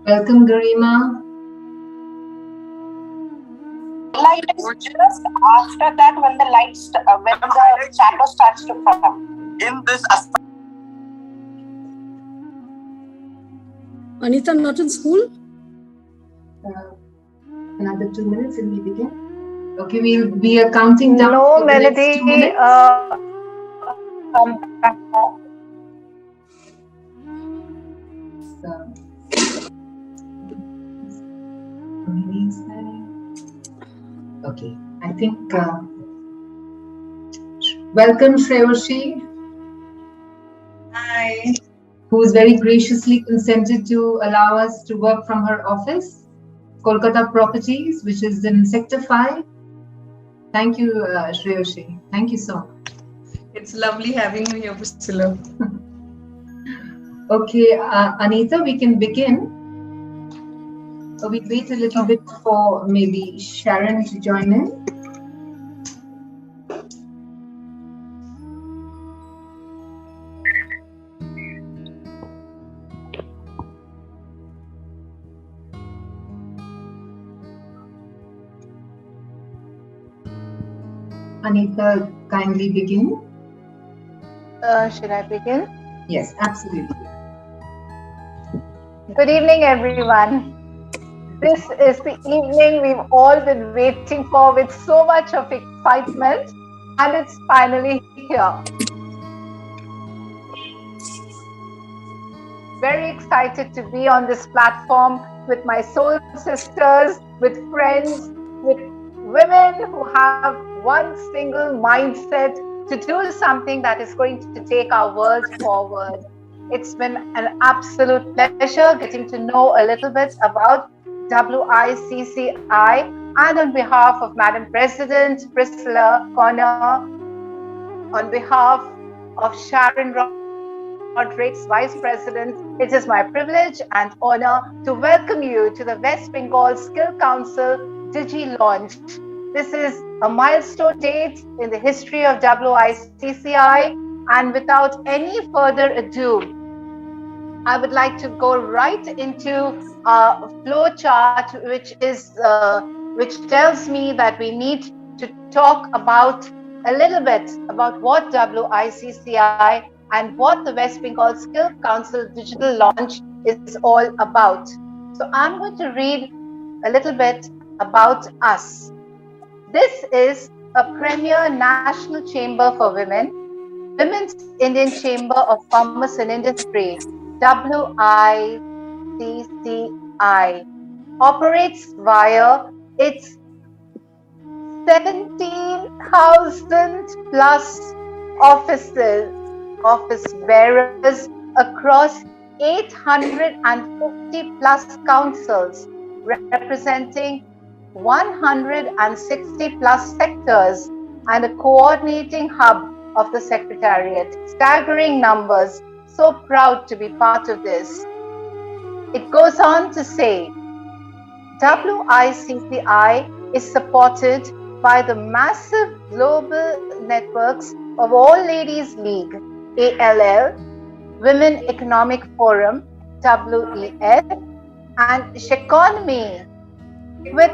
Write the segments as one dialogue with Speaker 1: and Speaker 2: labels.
Speaker 1: Welcome, Garima.
Speaker 2: Light is just after that when the shadow starts to form. In this
Speaker 3: Anita, not in school?
Speaker 1: Another 2 minutes and we begin. Okay, we are counting down.
Speaker 2: No,
Speaker 1: for
Speaker 2: Melody.
Speaker 1: the next 2 minutes. Okay, I think. Welcome, Shreyoshi.
Speaker 2: Hi.
Speaker 1: Who's very graciously consented to allow us to work from her office, Kolkata Properties, which is in Sector 5. Thank you, Shreyoshi. Thank you so much.
Speaker 4: It's lovely having you here, Priscilla.
Speaker 1: Okay, Anita, we can begin. We'll wait a little bit for maybe Sharon to join in. Anita, kindly begin.
Speaker 2: Should I begin?
Speaker 1: Yes, absolutely.
Speaker 2: Good evening, everyone. This is the evening we've all been waiting for with so much of excitement, and it's finally here. Very excited to be on this platform with my soul sisters, with friends, with women who have one single mindset to do something that is going to take our world forward. It's been an absolute pleasure getting to know a little bit about WICCI, and on behalf of Madam President Priscilla Connor, on behalf of Sharon Rodrigues, Vice President, it is my privilege and honor to welcome you to the West Bengal Skill Council Digi launch. This is a milestone date in the history of WICCI, and without any further ado, I would like to go right into a flow chart, which tells me that we need to talk about a little bit about what WICCI and what the West Bengal Skill Council digital launch is all about. So I'm going to read a little bit about us. This is a premier national chamber for women, Women's Indian Chamber of Commerce and Industry, WICCI, operates via its 17,000 plus office bearers across 850 plus councils, representing 160 plus sectors, and a coordinating hub of the Secretariat. Staggering numbers. So proud to be part of this. It goes on to say, WICCI is supported by the massive global networks of All Ladies League, ALL, Women Economic Forum, WEF, and Sheconomy, with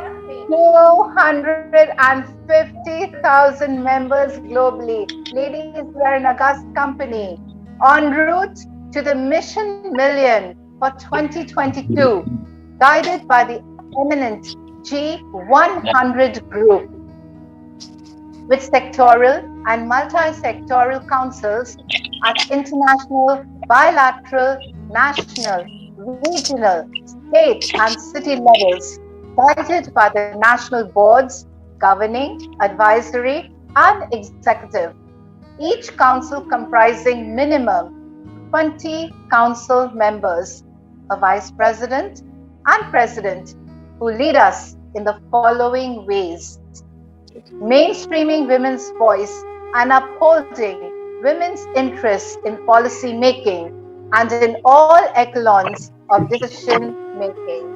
Speaker 2: 250,000 members globally. Ladies, we are an august company, en route to the Mission Million for 2022, guided by the eminent G100 group, with sectoral and multi-sectoral councils at international, bilateral, national, regional, state and city levels, guided by the national boards, governing, advisory and executive. Each council comprising minimum 20 council members, a vice president and president, who lead us in the following ways: mainstreaming women's voice and upholding women's interests in policy making and in all echelons of decision making.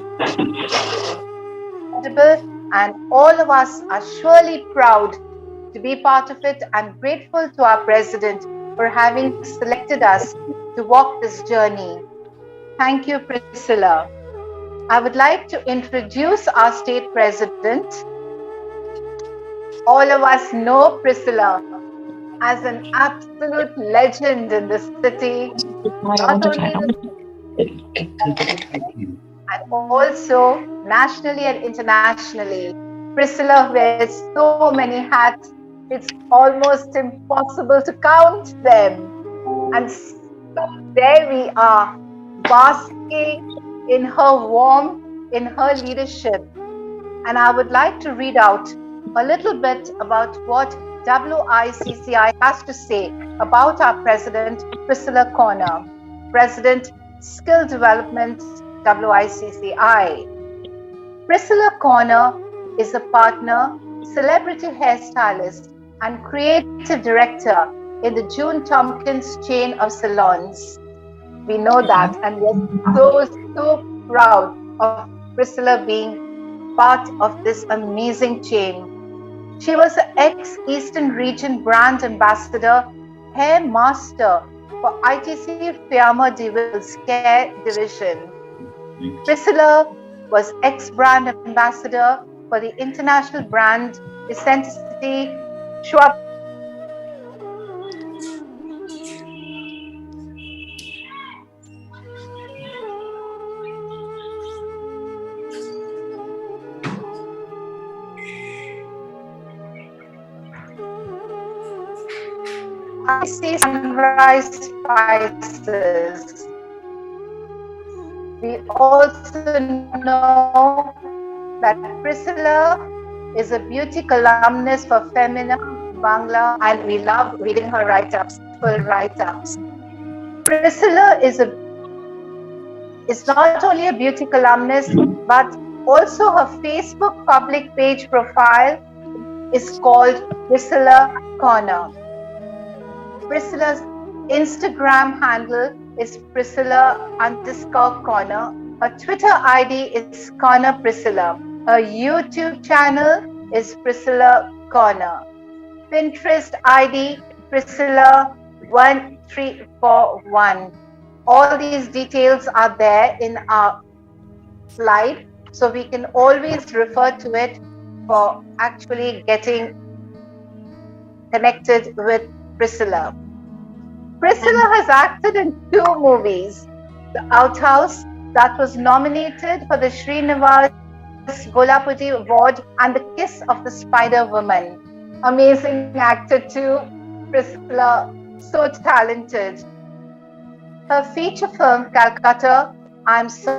Speaker 2: And all of us are surely proud to be part of it, and grateful to our president for having selected us to walk this journey. Thank you, Priscilla. I would like to introduce our state president. All of us know Priscilla as an absolute legend in the city, not only and also nationally and internationally. Priscilla wears so many hats, it's almost impossible to count them. And so there we are, basking in her warmth, in her leadership. And I would like to read out a little bit about what WICCI has to say about our president, Priscilla Corner, President, Skill Development, WICCI. Priscilla Corner is a partner, celebrity hairstylist, and creative director in the June Tompkins chain of salons. We know that, and we're so proud of Priscilla being part of this amazing chain. She was the ex-Eastern Region Brand Ambassador, Hair Master for ITC Fiamma DeVille's Care Division. Priscilla was ex-Brand Ambassador for the international brand Authenticity Schwab. I see Sunrise Spices. We also know that Priscilla is a beauty columnist for Femina Bangla, and we love reading her write-ups, full write-ups. Priscilla is not only a beauty columnist, but also her Facebook public page profile is called Priscilla Corner. Priscilla's Instagram handle is Priscilla_Corner. Her Twitter ID is Corner Priscilla. Her YouTube channel is Priscilla Corner. Pinterest ID Priscilla1341. All these details are there in our slide, so we can always refer to it for actually getting connected with Priscilla. Priscilla has acted in 2 movies. The Outhouse, that was nominated for the Srinivas Golapudi Award, and The Kiss of the Spider Woman. Amazing actor too, Priscilla, so talented. Her feature film, Calcutta, I'm so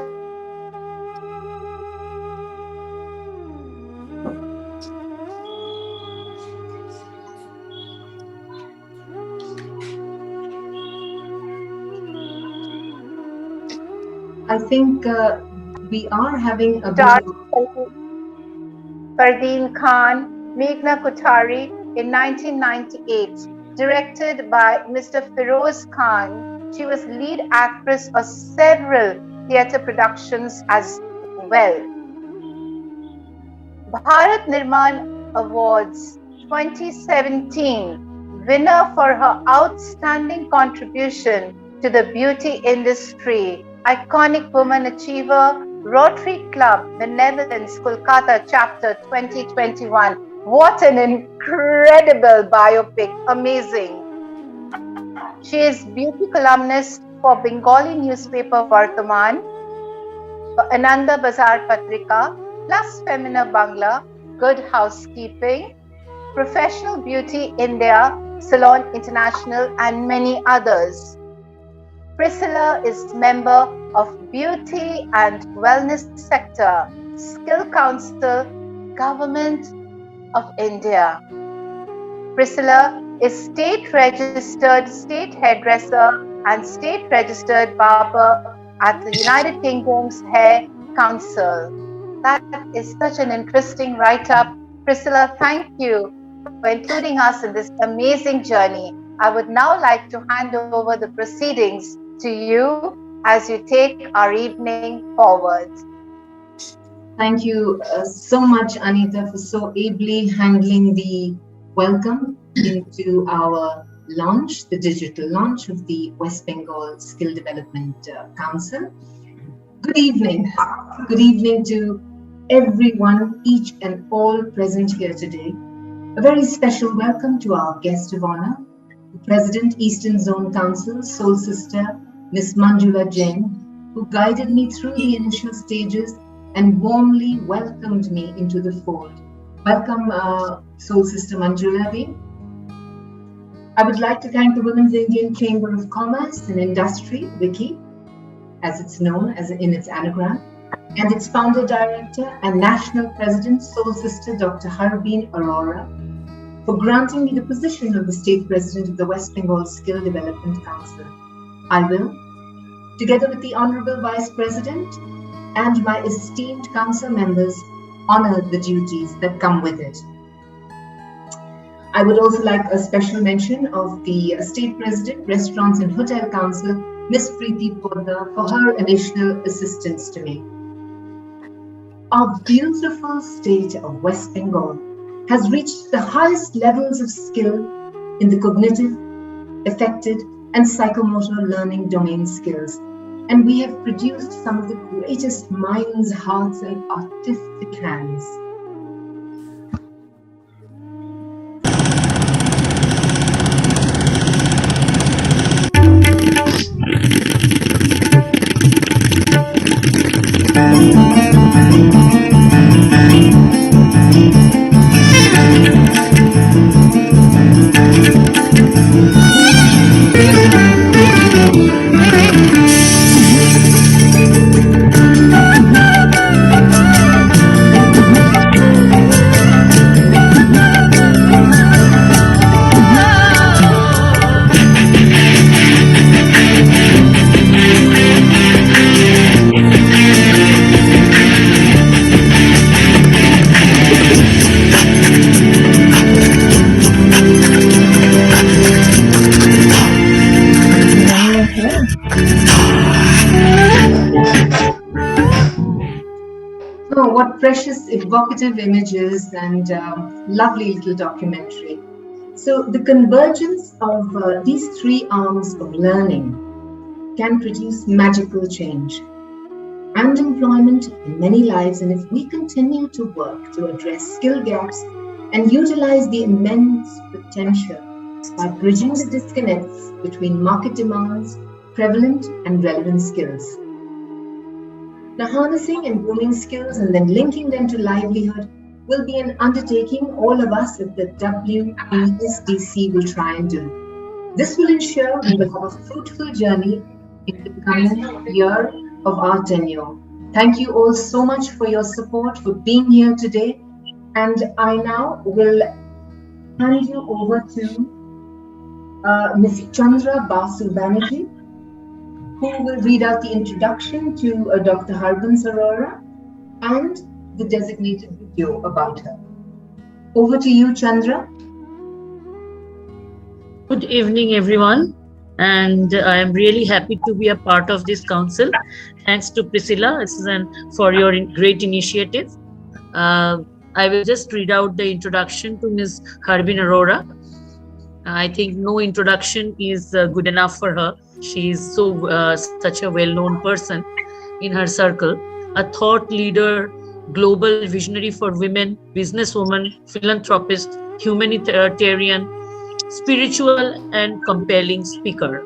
Speaker 1: I think we are having a
Speaker 2: Fardeen Khan, Meghna Kothari in 1998, directed by Mr. Feroz Khan. She was lead actress of several theatre productions as well. Bharat Nirman Awards 2017, winner for her outstanding contribution to the beauty industry. Iconic Woman Achiever, Rotary Club, Benevolence, Kolkata Chapter 2021. What an incredible biopic, amazing. She is beauty columnist for Bengali newspaper Vartaman, for Ananda Bazar Patrika, plus Femina Bangla, Good Housekeeping, Professional Beauty India, Salon International, and many others. Priscilla is member of Beauty and Wellness Sector, Skill Council, Government of India. Priscilla is state registered state hairdresser and state registered barber at the United Kingdom's Hair Council. That is such an interesting write-up. Priscilla, thank you for including us in this amazing journey. I would now like to hand over the proceedings to you as you take our evening forward.
Speaker 1: Thank you so much, Anita, for so ably handling the welcome into our launch, the digital launch of the West Bengal Skill Development Council. Good evening. Good evening to everyone, each and all present here today. A very special welcome to our guest of honor, the President, Eastern Zone Council, Soul Sister, Miss Manjula Jain, who guided me through the initial stages and warmly welcomed me into the fold. Welcome, Soul Sister Manjula Ji. I would like to thank the Women's Indian Chamber of Commerce and Industry, WICCI, as it's known as in its anagram, and its founder director and national president, Soul Sister Dr. Harbeen Arora, for granting me the position of the state president of the West Bengal Skill Development Council. I will, together with the Honorable Vice President and my esteemed council members, honor the duties that come with it. I would also like a special mention of the State President, Restaurants and Hotel Council, Miss Preeti Poddar, for her additional assistance to me. Our beautiful state of West Bengal has reached the highest levels of skill in the cognitive, affective, and psychomotor learning domain skills. And we have produced some of the greatest minds, hearts, and artistic hands. Oh, what precious evocative images and lovely little documentary. So the convergence of these three arms of learning can produce magical change and employment in many lives. And if we continue to work to address skill gaps and utilize the immense potential by bridging the disconnects between market demands, prevalent and relevant skills. Now, harnessing and grooming skills and then linking them to livelihood will be an undertaking all of us at the WESDC will try and do. This will ensure we will have a fruitful journey in the coming year of our tenure. Thank you all so much for your support, for being here today. And I now will hand you over to Ms. Chandra Basu Banerjee, who will read out the introduction to Dr. Harbeen Arora and the designated video about her. Over to you, Chandra.
Speaker 3: Good evening, everyone. And I am really happy to be a part of this council. Thanks to Priscilla for your great initiative. I will just read out the introduction to Ms. Harbeen Arora. I think no introduction is good enough for her. She is such a well-known person in her circle, a thought leader, global visionary for women, businesswoman, philanthropist, humanitarian, spiritual and compelling speaker.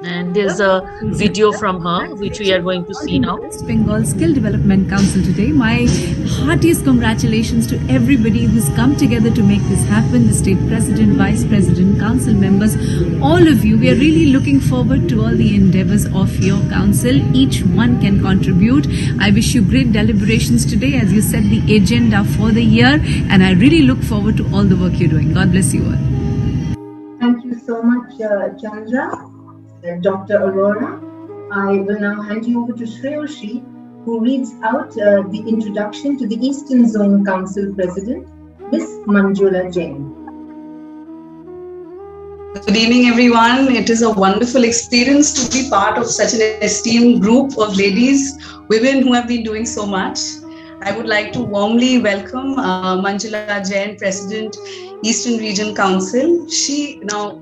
Speaker 3: And there's a video from her, which we are going to see now.
Speaker 5: West Bengal Skill Development Council today. My heartiest congratulations to everybody who's come together to make this happen. The state president, vice president, council members, all of you. We are really looking forward to all the endeavors of your council. Each one can contribute. I wish you great deliberations today as you set the agenda for the year. And I really look forward to all the work you're doing. God bless you all.
Speaker 1: Thank you so much, Chandra. Dr. Arora. I will now hand you over to Shreyoshi, who reads out the introduction to the Eastern Zone Council President, Ms. Manjula Jain.
Speaker 4: Good evening, everyone. It is a wonderful experience to be part of such an esteemed group of ladies, women who have been doing so much. I would like to warmly welcome Manjula Jain, President, Eastern Region Council. She now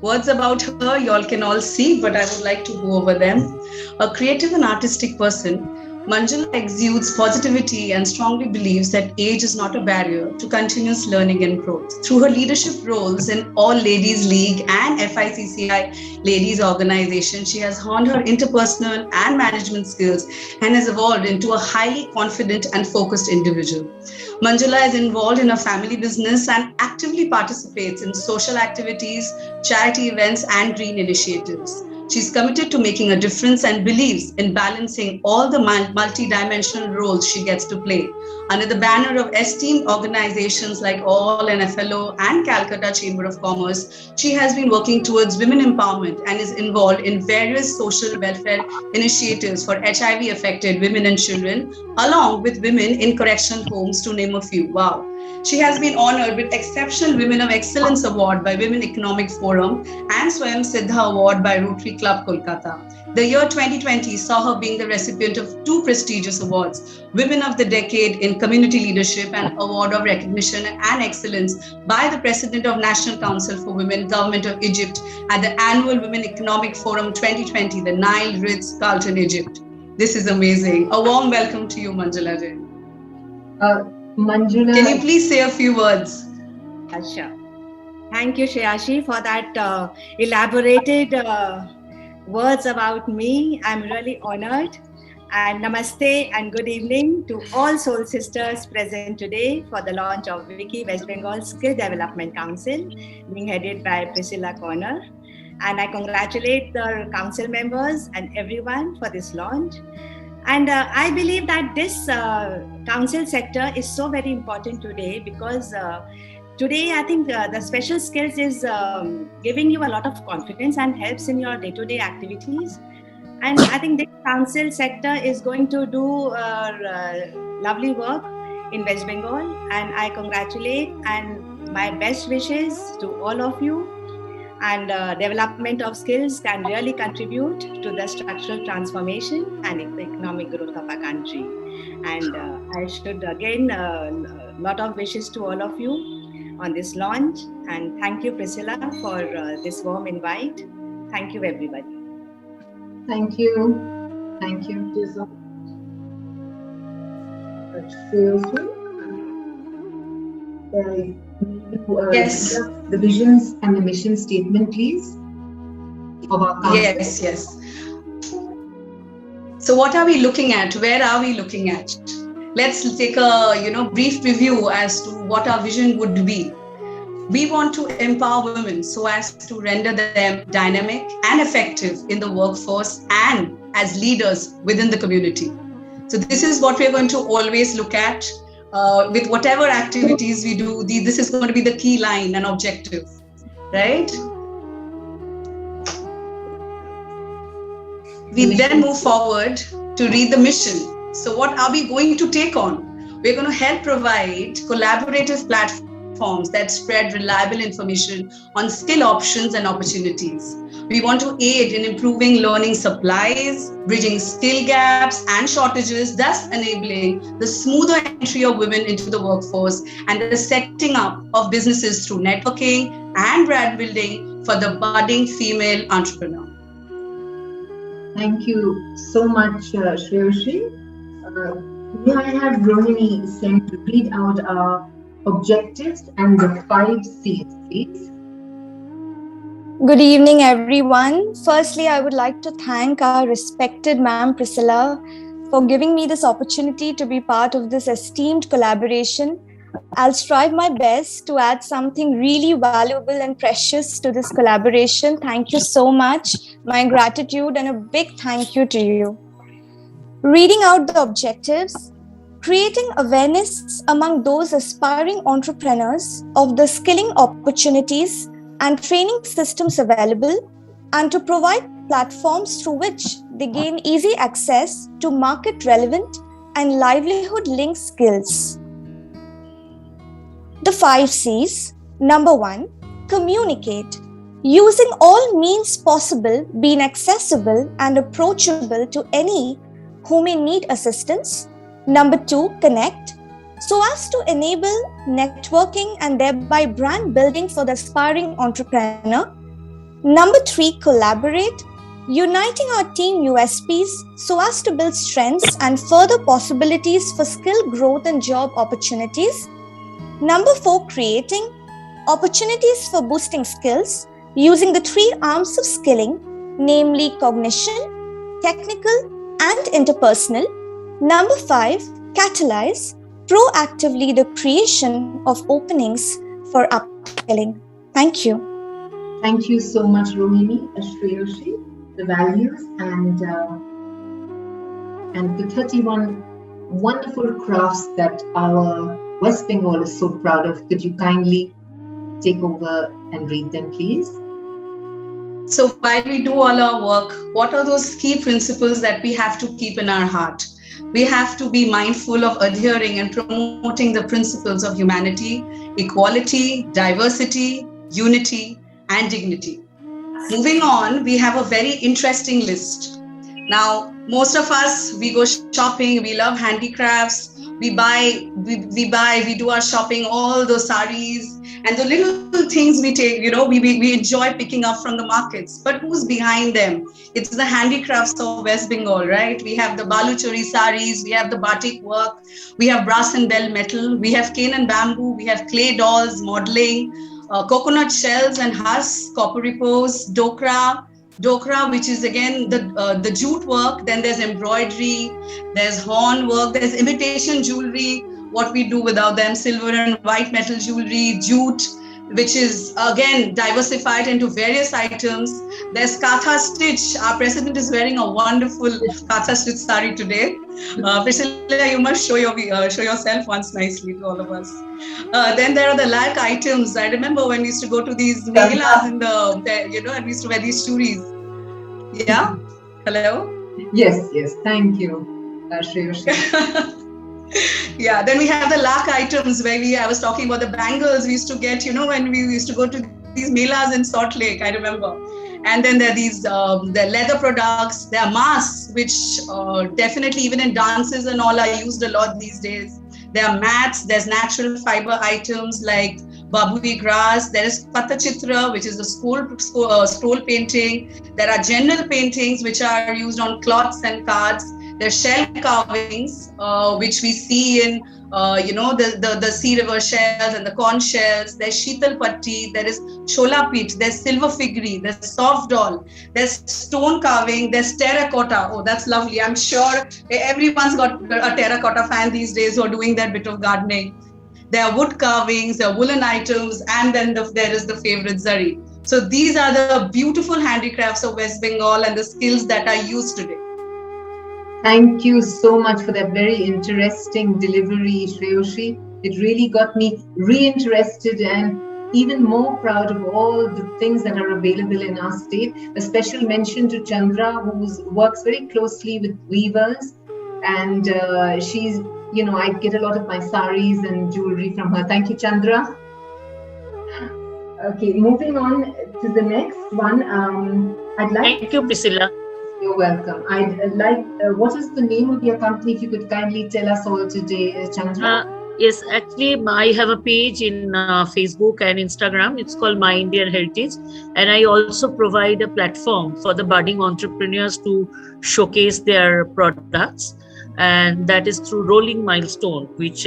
Speaker 4: Words about her, y'all can all see, but I would like to go over them. A creative and artistic person, Manjula exudes positivity and strongly believes that age is not a barrier to continuous learning and growth. Through her leadership roles in All Ladies League and FICCI Ladies Organization, she has honed her interpersonal and management skills and has evolved into a highly confident and focused individual. Manjula is involved in a family business and actively participates in social activities, charity events, and green initiatives. She's committed to making a difference and believes in balancing all the multi-dimensional roles she gets to play. Under the banner of esteemed organizations like All, NFLO, and Calcutta Chamber of Commerce, she has been working towards women empowerment and is involved in various social welfare initiatives for HIV-affected women and children, along with women in correctional homes, to name a few. Wow. She has been honored with Exceptional Women of Excellence Award by Women Economic Forum and Swayam Siddha Award by Rotary Club Kolkata. The year 2020 saw her being the recipient of 2 prestigious awards, Women of the Decade in Community Leadership and Award of Recognition and Excellence by the President of National Council for Women, Government of Egypt at the Annual Women Economic Forum 2020, the Nile Ritz-Carlton, Egypt. This is amazing. A warm welcome to you, Manjula ji.
Speaker 1: Manjula,
Speaker 4: can you please say a few words?
Speaker 6: Sure. Thank you, Shreyashi, for that elaborated words about me. I'm really honored. And namaste and good evening to all Soul Sisters present today for the launch of WICI West Bengal Skill Development Council, being headed by Priscilla Connor. And I congratulate the council members and everyone for this launch. And I believe that this council sector is so very important today because today I think the special skills is giving you a lot of confidence and helps in your day-to-day activities. And I think this council sector is going to do lovely work in West Bengal. And I congratulate and my best wishes to all of you. And development of skills can really contribute to the structural transformation and the economic growth of our country. And I should again, lot of wishes to all of you on this launch. And thank you, Priscilla, for this warm invite. Thank you, everybody.
Speaker 1: thank you. Thank you.
Speaker 4: Yes.
Speaker 1: The visions and the mission statement, please, of our council.
Speaker 4: Yes. So what are we looking at? Where are we looking at? Let's take a brief review as to what our vision would be. We want to empower women so as to render them dynamic and effective in the workforce and as leaders within the community. So this is what we're going to always look at. With whatever activities we do, this is going to be the key line and objective, right? We then move forward to read the mission. So what are we going to take on? We're going to help provide collaborative platforms that spread reliable information on skill options and opportunities. We want to aid in improving learning supplies, bridging skill gaps and shortages, thus enabling the smoother entry of women into the workforce and the setting up of businesses through networking and brand building for the budding female entrepreneur.
Speaker 1: Thank you so much, Shreyashi. May I have Rohini sent to read out our objectives and the 5 C's, please?
Speaker 7: Good evening, everyone. Firstly, I would like to thank our respected Ma'am Priscilla for giving me this opportunity to be part of this esteemed collaboration. I'll strive my best to add something really valuable and precious to this collaboration. Thank you so much. My gratitude and a big thank you to you. Reading out the objectives, creating awareness among those aspiring entrepreneurs of the skilling opportunities and training systems available, and to provide platforms through which they gain easy access to market relevant and livelihood linked skills. The 5 C's. Number 1, communicate. Using all means possible, being accessible and approachable to any who may need assistance. Number 2, connect, so as to enable networking and thereby brand building for the aspiring entrepreneur. Number 3, collaborate, uniting our team USPs so as to build strengths and further possibilities for skill growth and job opportunities. Number 4, creating opportunities for boosting skills using the 3 arms of skilling, namely cognition, technical, and interpersonal. Number 5, catalyze proactively the creation of openings for upskilling. Thank you.
Speaker 1: Thank you so much, Rohini, Shreyoshi, the values and the 31 wonderful crafts that our West Bengal is so proud of. Could you kindly take over and read them, please?
Speaker 4: So while we do all our work, what are those key principles that we have to keep in our heart? We have to be mindful of adhering and promoting the principles of humanity, equality, diversity, unity, and dignity. Moving on, we have a very interesting list. Now, most of us, we go shopping, we love handicrafts, we do our shopping, all those saris, and the little things we take, we enjoy picking up from the markets. But who's behind them? It's the handicrafts of West Bengal, right? We have the Baluchari saris, we have the batik work, we have brass and bell metal, we have cane and bamboo, we have clay dolls, modeling, coconut shells and husks, copper repose, dokra, which is again the jute work. Then there's embroidery, there's horn work, there's imitation jewelry, what we do without them, silver and white metal jewelry, jute, which is again diversified into various items. There's Katha stitch. Our president is wearing a wonderful Katha stitch sari today. Priscilla, you must show yourself once nicely to all of us. Then there are the like items. I remember when we used to go to these melas and and we used to wear these churis. Yeah? Hello?
Speaker 1: Yes. Thank you, Shreyoshi.
Speaker 4: Yeah, then we have the lakh items where I was talking about the bangles we used to get, when we used to go to these melas in Salt Lake, I remember. And then there are these, the leather products, there are masks, which definitely even in dances and all are used a lot these days. There are mats, there's natural fiber items like babui grass, there is Patachitra, which is the scroll painting. There are general paintings which are used on cloths and cards. There's shell carvings, which we see in, the sea river shells and the corn shells. There's Sheetal Patti, there is Chola Pit, there's silver figurine, there's soft doll, there's stone carving, there's terracotta. Oh, that's lovely. I'm sure everyone's got a terracotta fan these days who are doing that bit of gardening. There are wood carvings, there are woolen items, and then there is the favorite zari. So these are the beautiful handicrafts of West Bengal and the skills that are used today.
Speaker 1: Thank you so much for that very interesting delivery, Shreyoshi. It really got me reinterested and even more proud of all the things that are available in our state. A special mention to Chandra, who works very closely with weavers. And she's, I get a lot of my saris and jewelry from her. Thank you, Chandra. Okay, moving on to the next one.
Speaker 3: Thank you, Priscilla.
Speaker 1: You're welcome. I'd like, what is the name of your company, if you could kindly tell us all today, Chandra?
Speaker 3: Yes, actually, I have a page in Facebook and Instagram. It's called My Indian Heritage. And I also provide a platform for the budding entrepreneurs to showcase their products. And that is through Rolling Milestone, which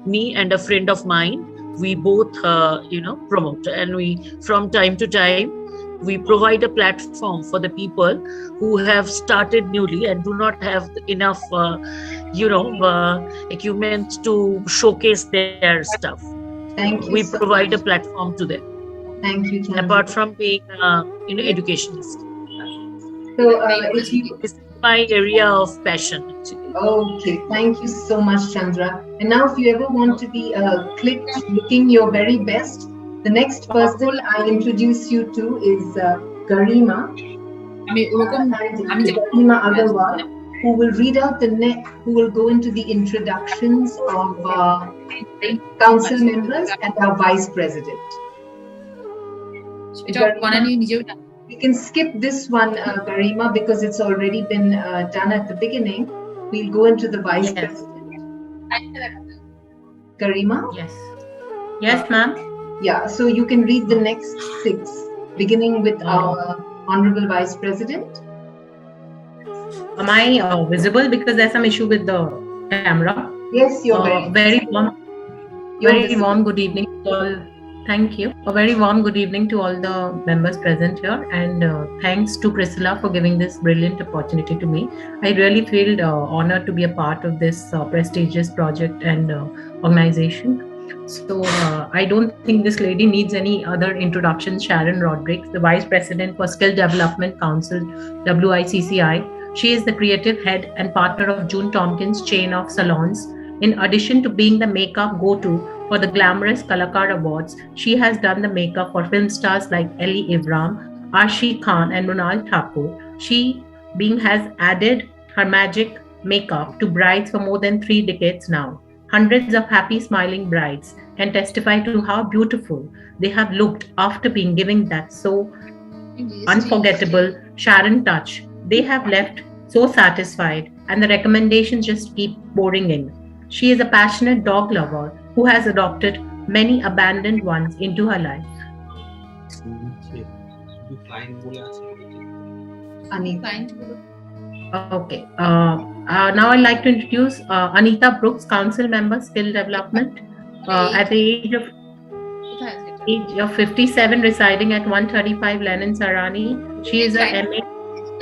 Speaker 3: me and a friend of mine, we both, promote. And we, from time to time, we provide a platform for the people who have started newly and do not have enough, equipment to showcase their stuff.
Speaker 1: Thank you.
Speaker 3: We provide a platform to them.
Speaker 1: Thank you, Chandra.
Speaker 3: Apart from being, educationist.
Speaker 1: So,
Speaker 3: this is my area of passion, actually.
Speaker 1: Okay, thank you so much, Chandra. And now, if you ever want to be clicked, looking your very best, the next person I introduce you to is Garima. Garima Agarwal, who will read out who will go into the introductions of council members and our vice president. We can skip this one, Garima, because it's already been done at the beginning. We'll go into the vice president. Garima?
Speaker 8: Yes, ma'am.
Speaker 1: Yeah, so you can read the next 6. beginning with our Honorable Vice President.
Speaker 8: Am I visible because there's some issue with the camera?
Speaker 1: Yes, you're
Speaker 8: very warm good evening to all. Thank you. A very warm good evening to all the members present here, and thanks to Priscilla for giving this brilliant opportunity to me. I really feel honored to be a part of this prestigious project and organization. So I don't think this lady needs any other introduction. Sharon Rodrigues, the Vice President for Skill Development Council, WICCI. She is the creative head and partner of June Tompkins chain of salons. In addition to being the makeup go-to for the glamorous Kalakar Awards, she has done the makeup for film stars like Ellie Ivram, Arshi Khan and Mronal Thakur. She has added her magic makeup to brides for more than 3 decades now. Hundreds of happy smiling brides can testify to how beautiful they have looked after being given that so unforgettable Sharon touch. They have left so satisfied, and the recommendations just keep pouring in. She is a passionate dog lover who has adopted many abandoned ones into her life. Okay. Now I'd like to introduce Anita Brooks, Council Member, Skill Development, at the age of 57, residing at 135 Lenin Sarani. She is a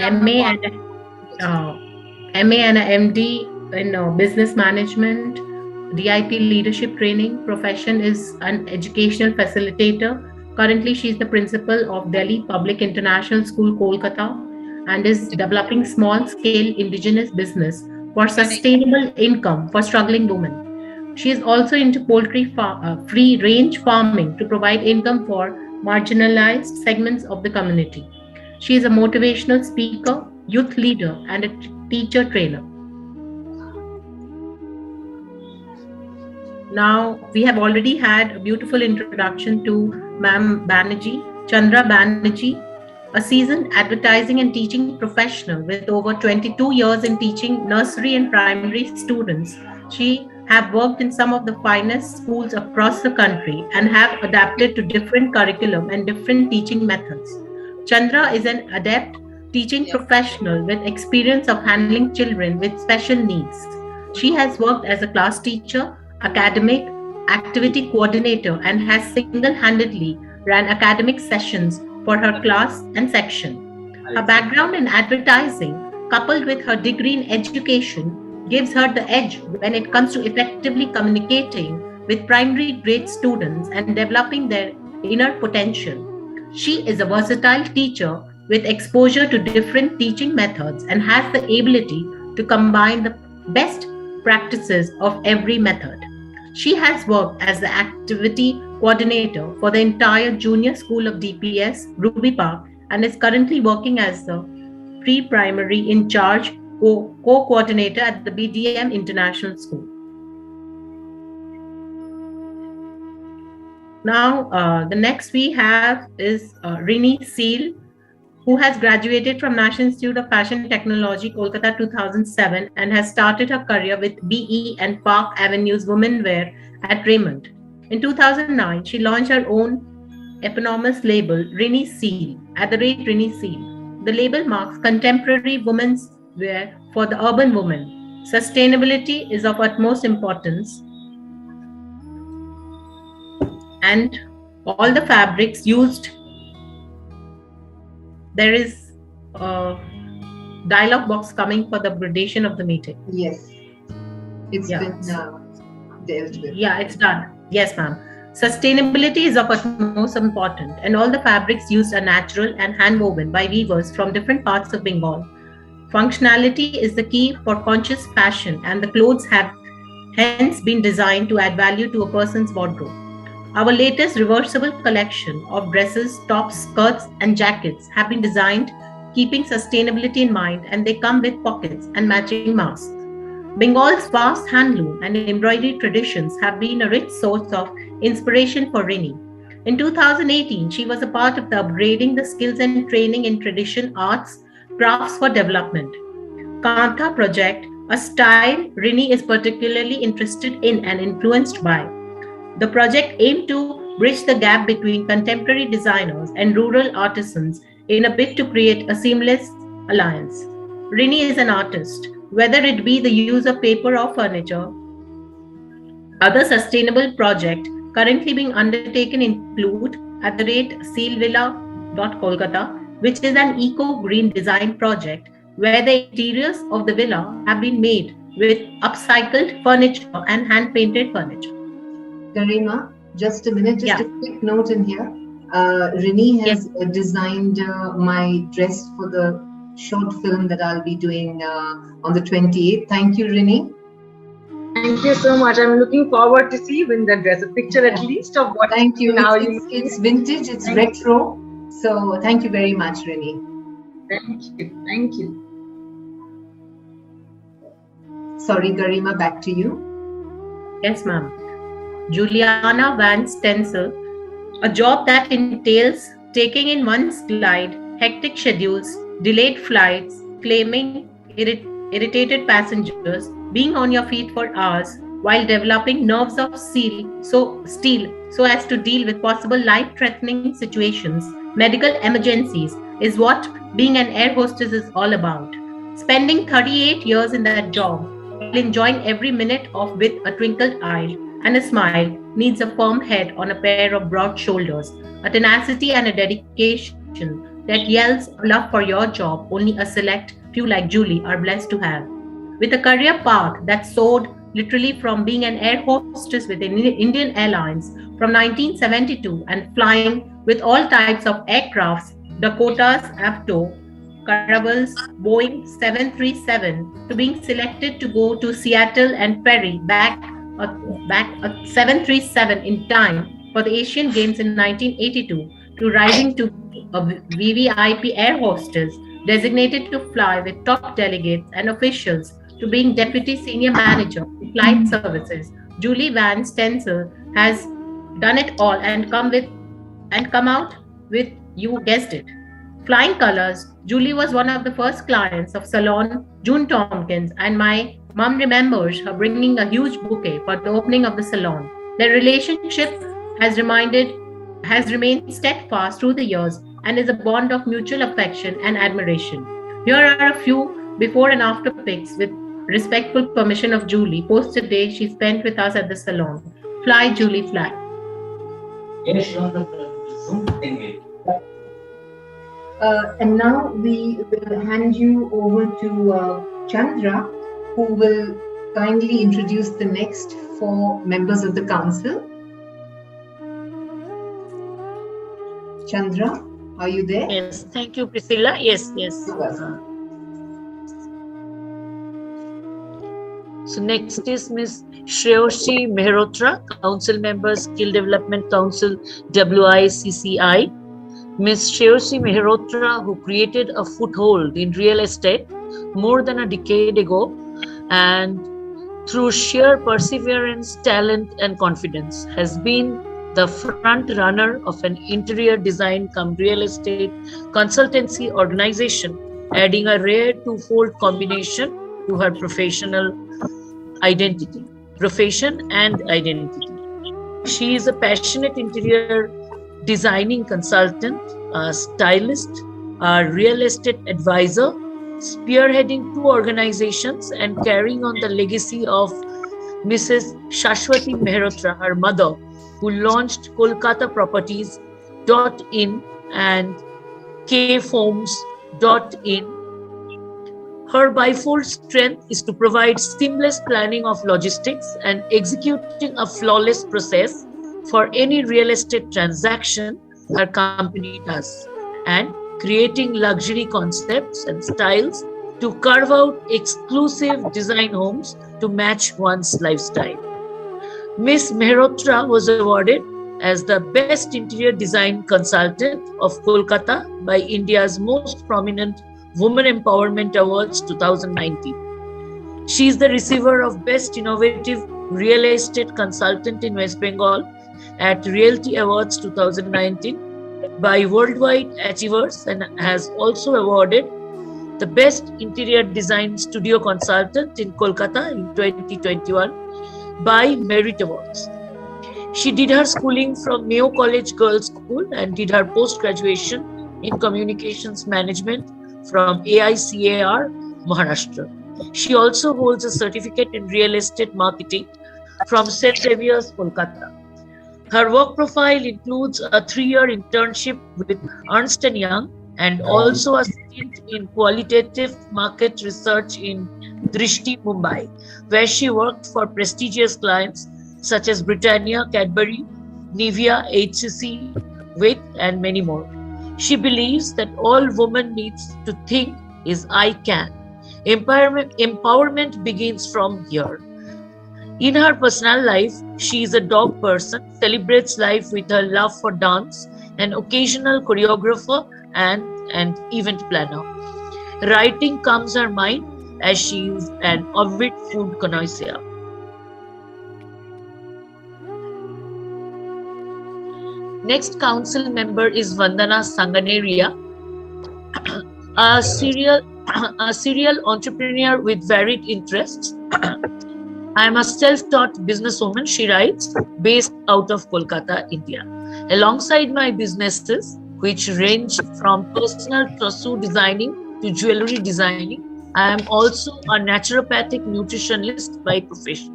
Speaker 8: MA and a MD in business management, DIP leadership training. Profession is an educational facilitator. Currently, she is the principal of Delhi Public International School, Kolkata, and is developing small-scale indigenous business for sustainable income for struggling women. She is also into poultry free-range farming to provide income for marginalized segments of the community. She is a motivational speaker, youth leader, and a teacher trainer. Now, we have already had a beautiful introduction to Ma'am Banerjee, Chandra Banerjee, a seasoned advertising and teaching professional with over 22 years in teaching nursery and primary students. She have worked in some of the finest schools across the country and have adapted to different curriculum and different teaching methods. Chandra is an adept teaching professional with experience of handling children with special needs. She has worked as a class teacher, academic activity coordinator, and has single-handedly ran academic sessions for her class and section. Her background in advertising, coupled with her degree in education, gives her the edge when it comes to effectively communicating with primary grade students and developing their inner potential. She is a versatile teacher with exposure to different teaching methods and has the ability to combine the best practices of every method. She has worked as the activity coordinator for the entire junior school of DPS, Ruby Park, and is currently working as the pre-primary in charge co-coordinator at the BDM International School. Now, the next we have is Rini Seal, who has graduated from National Institute of Fashion Technology, Kolkata 2007, and has started her career with BE and Park Avenue's women wear at Raymond. In 2009, she launched her own eponymous label, Rini Seal, @Rini Seal. The label marks contemporary women's wear for the urban woman. Sustainability is of utmost importance, and all the fabrics used. There is a dialogue box coming for the gradation of the meeting.
Speaker 1: Yes, it's been dealt with.
Speaker 8: Yeah, it's done. Yes, ma'am. Sustainability is of utmost important, and all the fabrics used are natural and hand-woven by weavers from different parts of Bengal. Functionality is the key for conscious fashion, and the clothes have hence been designed to add value to a person's wardrobe. Our latest reversible collection of dresses, tops, skirts, and jackets have been designed keeping sustainability in mind, and they come with pockets and matching masks. Bengal's vast handloom and embroidery traditions have been a rich source of inspiration for Rini. In 2018, she was a part of the Upgrading the Skills and Training in Tradition Arts Crafts for Development Kantha project, a style Rini is particularly interested in and influenced by. The project aimed to bridge the gap between contemporary designers and rural artisans in a bid to create a seamless alliance. Rini is an artist, whether it be the use of paper or furniture. Other sustainable projects currently being undertaken include at the rate sealvilla.kolkata, which is an eco-green design project where the interiors of the villa have been made with upcycled furniture and hand-painted furniture.
Speaker 1: Garima, just a minute, just a quick note in here. Rini has designed my dress for the short film that I'll be doing on the 28th. Thank you, Rini.
Speaker 9: Thank you so much. I'm looking forward to see when the dress, a picture at least of what.
Speaker 1: Thank you. It's vintage, it's retro. So thank you very much, Rini.
Speaker 9: Thank you. Thank you.
Speaker 1: Sorry, Garima, back to you.
Speaker 8: Yes, ma'am. Juliana Van Stencil, a job that entails taking in one slide, hectic schedules, delayed flights, claiming irritated passengers, being on your feet for hours while developing nerves of steel so as to deal with possible life-threatening situations, medical emergencies, is what being an air hostess is all about. Spending 38 years in that job, while enjoying every minute of with a twinkled eye and a smile, needs a firm head on a pair of broad shoulders, a tenacity and a dedication that yells love for your job only a select few like Julie are blessed to have. With a career path that soared literally from being an air hostess with Indian Airlines from 1972 and flying with all types of aircrafts, Dakotas, Avto, Caravels, Boeing 737, to being selected to go to Seattle and ferry back a 737 in time for the Asian Games in 1982, to rising to a VVIP air hostess designated to fly with top delegates and officials, to being Deputy Senior Manager of Flight Services. Julie Van Stencil has done it all and come out with, you guessed it, flying colors. Julie was one of the first clients of Salon June Tompkins, and my mom remembers her bringing a huge bouquet for the opening of the salon. Their relationship has remained steadfast through the years and is a bond of mutual affection and admiration. Here are a few before and after pics with respectful permission of Julie, post the day she spent with us at the salon. Fly, Julie, fly.
Speaker 1: And now we will hand you over to Chandra, who will kindly introduce the next 4 members of the council. Chandra, are you there?
Speaker 3: Yes, thank you, Priscilla. Yes. So next is Ms. Shreyoshi Mehrotra, Council Member, Skill Development Council, WICCI. Ms. Shreyoshi Mehrotra, who created a foothold in real estate more than a decade ago, and through sheer perseverance, talent, and confidence, has been the front runner of an interior design cum real estate consultancy organization, adding a rare twofold combination to her profession and identity. She is a passionate interior designing consultant, a stylist, a real estate advisor, spearheading 2 organizations and carrying on the legacy of Mrs. Shashwati Mehrotra, her mother, who launched Kolkata Properties.in and kfoams.in. Her bifold strength is to provide seamless planning of logistics and executing a flawless process for any real estate transaction her company does, and creating luxury concepts and styles to carve out exclusive design homes to match one's lifestyle. Ms. Mehrotra was awarded as the Best Interior Design Consultant of Kolkata by India's most prominent Women Empowerment Awards 2019. She is the receiver of Best Innovative Real Estate Consultant in West Bengal at Realty Awards 2019 by Worldwide Achievers, and has also awarded the Best Interior Design Studio Consultant in Kolkata in 2021 by Merit Awards. She did her schooling from Mayo College Girls School and did her post-graduation in Communications Management from AICAR, Maharashtra. She also holds a certificate in Real Estate Marketing from St. Xavier's, Kolkata. Her work profile includes a 3-year internship with Ernst & Young and also a stint in qualitative market research in Drishti, Mumbai, where she worked for prestigious clients such as Britannia, Cadbury, Nivea, HCC, WIC, and many more. She believes that all woman needs to think is I can. Empowerment begins from here. In her personal life, she is a dog person, celebrates life with her love for dance, an occasional choreographer, and an event planner. Writing comes her mind as she is an avid food connoisseur. Next council member is Vandana Sanganeria, a serial entrepreneur with varied interests. I am a self-taught businesswoman, she writes, based out of Kolkata, India. Alongside my businesses, which range from personal trousseau designing to jewelry designing, I am also a naturopathic nutritionist by profession.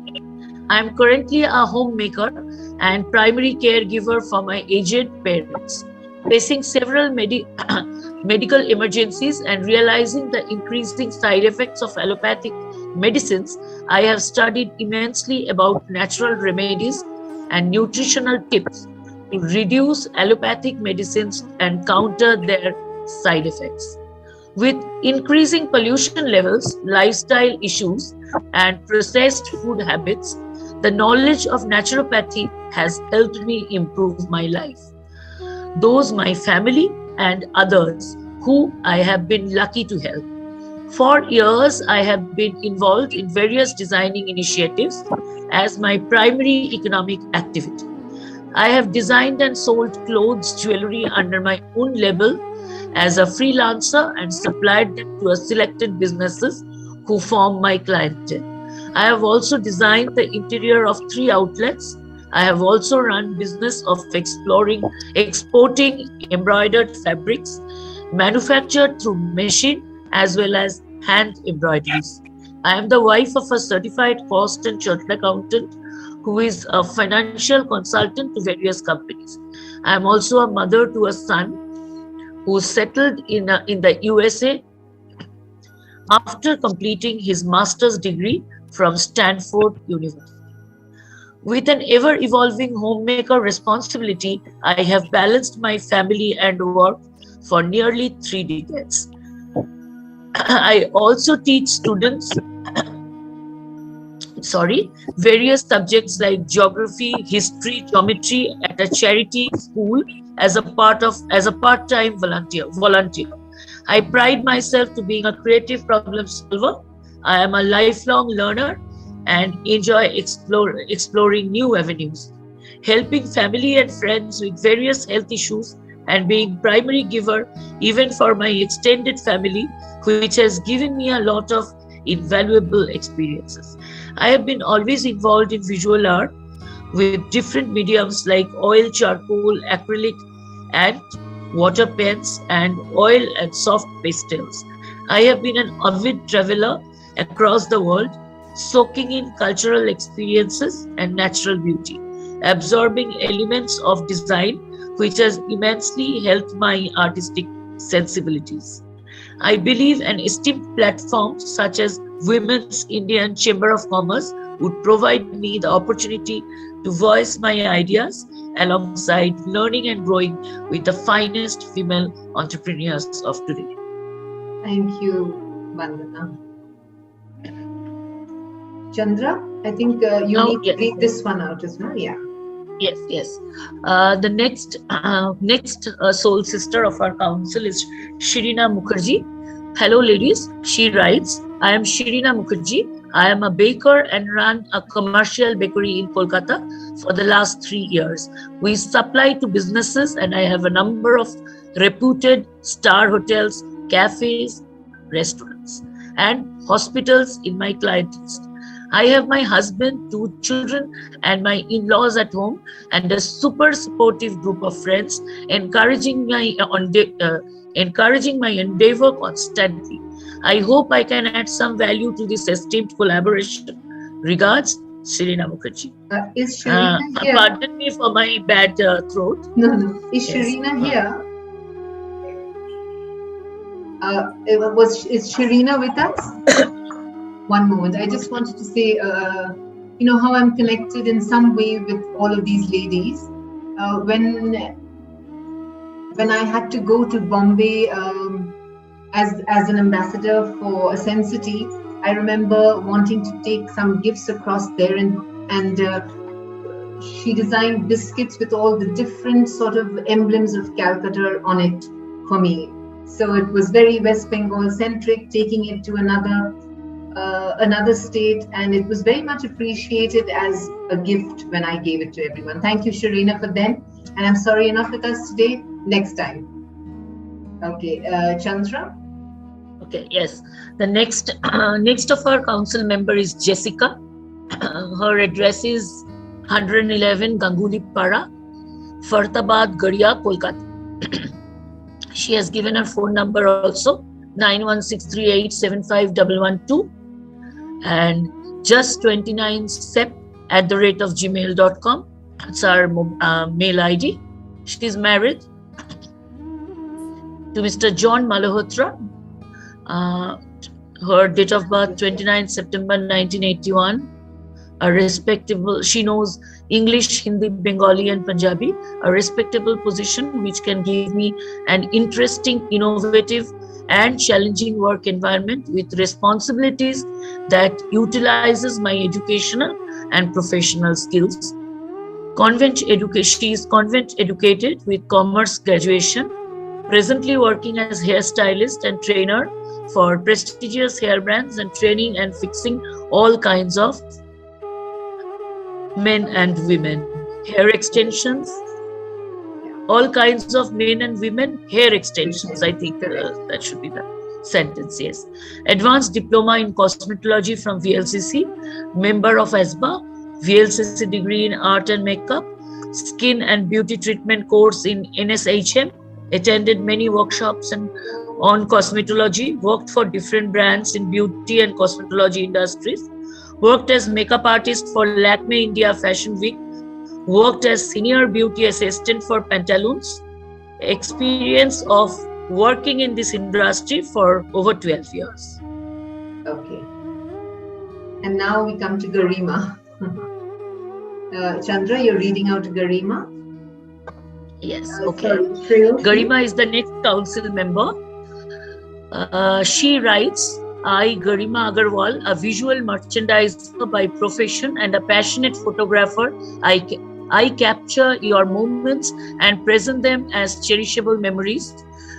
Speaker 3: I am currently a homemaker and primary caregiver for my aged parents. Facing several medical emergencies and realizing the increasing side effects of allopathic medicines, I have studied immensely about natural remedies and nutritional tips to reduce allopathic medicines and counter their side effects. With increasing pollution levels, lifestyle issues, and processed food habits, the knowledge of naturopathy has helped me improve my life, those my family and others who I have been lucky to help. For years, I have been involved in various designing initiatives as my primary economic activity. I have designed and sold clothes, jewelry under my own label as a freelancer and supplied them to a selected businesses who form my clientele. I have also designed the interior of 3 outlets. I have also run business of exporting embroidered fabrics manufactured through machine as well as hand embroideries. I am the wife of a certified cost and chartered accountant who is a financial consultant to various companies. I am also a mother to a son who settled in the USA after completing his master's degree from Stanford University. With an ever-evolving homemaker responsibility, I have balanced my family and work for nearly 3 decades. I also teach students various subjects like geography, history, geometry at a charity school as a part-time volunteer. I pride myself to being a creative problem solver. I am a lifelong learner and enjoy exploring new avenues, helping family and friends with various health issues and being primary giver even for my extended family, which has given me a lot of invaluable experiences. I have been always involved in visual art with different mediums like oil, charcoal, acrylic, and water pens, and oil and soft pastels. I have been an avid traveler across the world, soaking in cultural experiences and natural beauty, absorbing elements of design, which has immensely helped my artistic sensibilities. I believe an esteemed platform such as Women's Indian Chamber of Commerce would provide me the opportunity to voice my ideas alongside learning and growing with the finest female entrepreneurs of today.
Speaker 1: Thank you, Vandana. Chandra, I think you need to read this one out as well. Yeah.
Speaker 3: Yes. The next soul sister of our council is Shirina Mukherjee. Hello, ladies. She writes, I am Shirina Mukherjee. I am a baker and run a commercial bakery in Kolkata for the last 3 years. We supply to businesses and I have a number of reputed star hotels, cafes, restaurants, and hospitals in my client list. I have my husband, 2 children, and my in-laws at home, and a super supportive group of friends encouraging my endeavor constantly. I hope I can add some value to this esteemed collaboration. Regards, Sharina Mukherjee.
Speaker 1: Is Sharina here?
Speaker 3: Pardon me for my bad throat.
Speaker 1: No. Is Sharina here? Is Sharina with us? One moment. I just wanted to say, how I'm connected in some way with all of these ladies. When I had to go to Bombay as an ambassador for Ascensity, I remember wanting to take some gifts across there, and she designed biscuits with all the different sort of emblems of Calcutta on it for me. So it was very West Bengal centric, taking it to another state, and it was very much appreciated as a gift when I gave it to everyone. Thank you, Sharina, for them. And I'm sorry you're not with us today. Next time. Okay, Chandra.
Speaker 3: Okay, yes. The next of our council member is Jessica. Her address is 111 Ganguli Para, Fartabad, Garia, Kolkata. She has given her phone number also, 9163875112, and just 29sep@gmail.com. That's our mail ID. She is married to Mr. John Malhotra. Her date of birth 29 September 1981. A respectable, she knows English, Hindi, Bengali and Punjabi, a respectable position which can give me an interesting, innovative and challenging work environment with responsibilities that utilizes my educational and professional skills. She is convent educated with commerce graduation, presently working as hairstylist and trainer for prestigious hair brands and training and fixing all kinds of men and women hair extensions, all kinds of men and women hair extensions. I think that should be the sentence. Yes. Advanced diploma in cosmetology from VLCC, member of ASBA, VLCC degree in art and makeup, skin and beauty treatment course in NSHM, attended many workshops on cosmetology, worked for different brands in beauty and cosmetology industries, worked as makeup artist for Lakme India Fashion Week, worked as senior beauty assistant for Pantaloons, experience of working in this industry for over 12 years.
Speaker 1: Okay. And now we come to Garima. Chandra, you're reading out Garima?
Speaker 3: Yes, okay.
Speaker 1: Sorry,
Speaker 3: Garima is the next council member. She writes, I, Garima Agarwal, a visual merchandiser by profession and a passionate photographer, I capture your moments and present them as cherishable memories.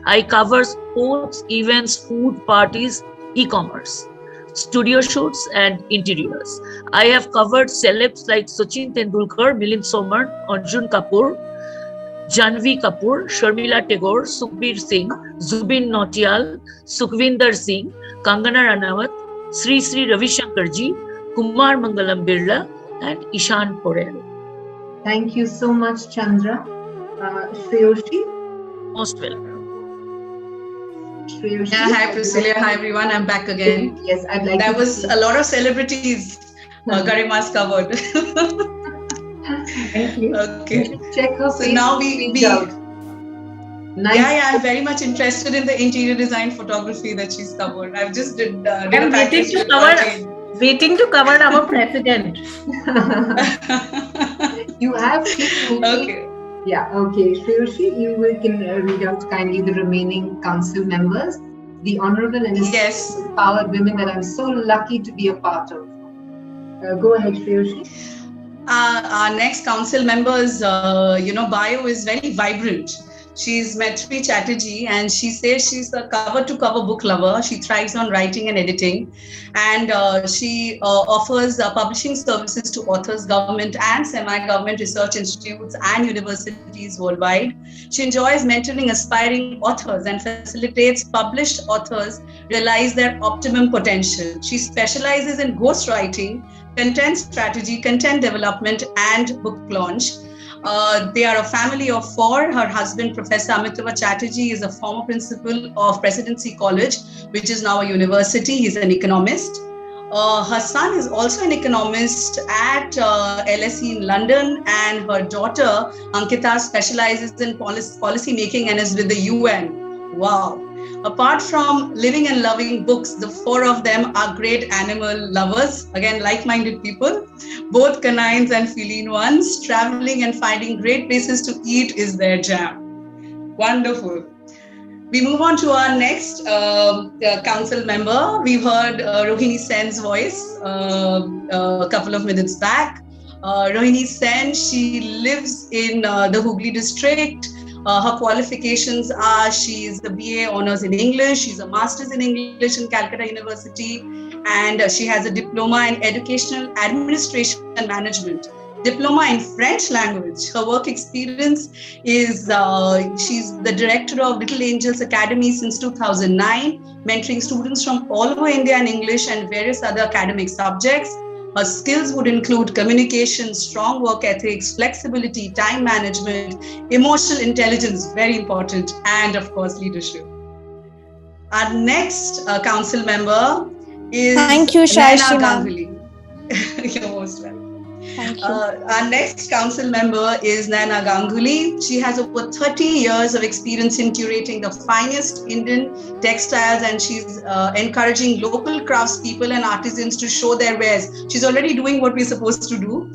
Speaker 3: I cover sports, events, food, parties, e-commerce, studio shoots and interiors. I have covered celebs like Sachin Tendulkar, Milind Soman, Arjun Kapoor, Janvi Kapoor, Sharmila Tagore, Sukhbir Singh, Zubin Nautiyal, Sukhvinder Singh, Kangana Ranawat, Sri Ravi Shankarji, Kumar Mangalam Birla, and Ishan Porel.
Speaker 1: Thank you so much, Chandra. Shreyoshi?
Speaker 3: Most welcome.
Speaker 1: Shreyoshi?
Speaker 4: Yeah, hi Priscilla, hi everyone, I'm back again.
Speaker 1: Yes, I'd like
Speaker 4: That was a lot of celebrities Garima's covered.
Speaker 1: Thank you.
Speaker 4: Okay.
Speaker 1: Check her
Speaker 4: So now we
Speaker 1: Nice.
Speaker 4: Yeah, I'm very much interested in the interior design photography that she's covered. I've just did
Speaker 8: I'm waiting to cover our president.
Speaker 1: You have to.
Speaker 4: Okay.
Speaker 1: Yeah, okay. Shreyoshi, you can read out kindly the remaining council members, the honorable and empowered women that I'm so lucky to be a part of. Go ahead, Shreyoshi.
Speaker 4: Our next council member's, bio is very vibrant. She's Maitri Chatterjee, and she says she's a cover-to-cover book lover. She thrives on writing and editing, and she offers publishing services to authors, government and semi-government research institutes and universities worldwide. She enjoys mentoring aspiring authors and facilitates published authors realize their optimum potential. She specializes in ghostwriting, content strategy, content development, and book launch. They are a family of 4. Her husband, Professor Amitava Chatterjee, is a former principal of Presidency College, which is now a university. He's an economist. Her son is also an economist at LSE in London, and her daughter, Ankita, specializes in policy making and is with the UN. Wow. Apart from living and loving books, the 4 of them are great animal lovers, again, like-minded people, both canines and feline ones. Traveling and finding great places to eat is their jam. Wonderful. We move on to our next council member. We've heard Rohini Sen's voice a couple of minutes back. Rohini Sen, she lives in the Hooghly district. Her qualifications are, she is the BA Honours in English, she's a Master's in English in Calcutta University, and she has a Diploma in Educational Administration and Management, Diploma in French language. Her work experience is, she's the director of Little Angels Academy since 2009, mentoring students from all over India in English and various other academic subjects. Her skills would include communication, strong work ethics, flexibility, time management, emotional intelligence, very important, and of course, leadership. Our next council member is Naina Ganguly. You're most welcome.
Speaker 7: Thank you.
Speaker 4: Our next council member is Naina Ganguly. She has over 30 years of experience in curating the finest Indian textiles, and she's encouraging local craftspeople and artisans to show their wares. She's already doing what we're supposed to do.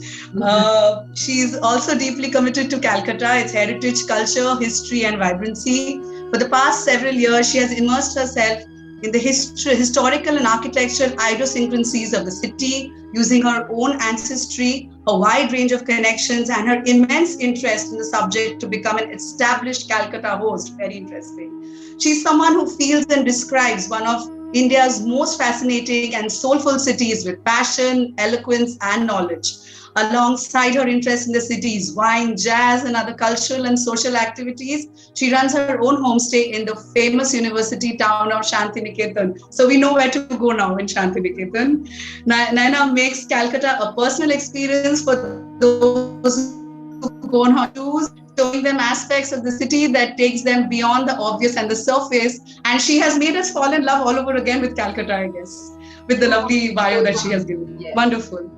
Speaker 4: She's also deeply committed to Calcutta, its heritage, culture, history, and vibrancy. For the past several years, she has immersed herself in the historical and architectural idiosyncrasies of the city, using her own ancestry, a wide range of connections, and her immense interest in the subject to become an established Calcutta host. Very interesting. She's someone who feels and describes one of India's most fascinating and soulful cities with passion, eloquence, and knowledge. Alongside her interest in the city's wine, jazz, and other cultural and social activities, she runs her own homestay in the famous university town of Shantiniketan. So we know where to go now in Shantiniketan. Naina makes Calcutta a personal experience for those who go on her tours, showing them aspects of the city that takes them beyond the obvious and the surface. And she has made us fall in love all over again with Calcutta, I guess, with the lovely bio that she has given. Yeah. Wonderful.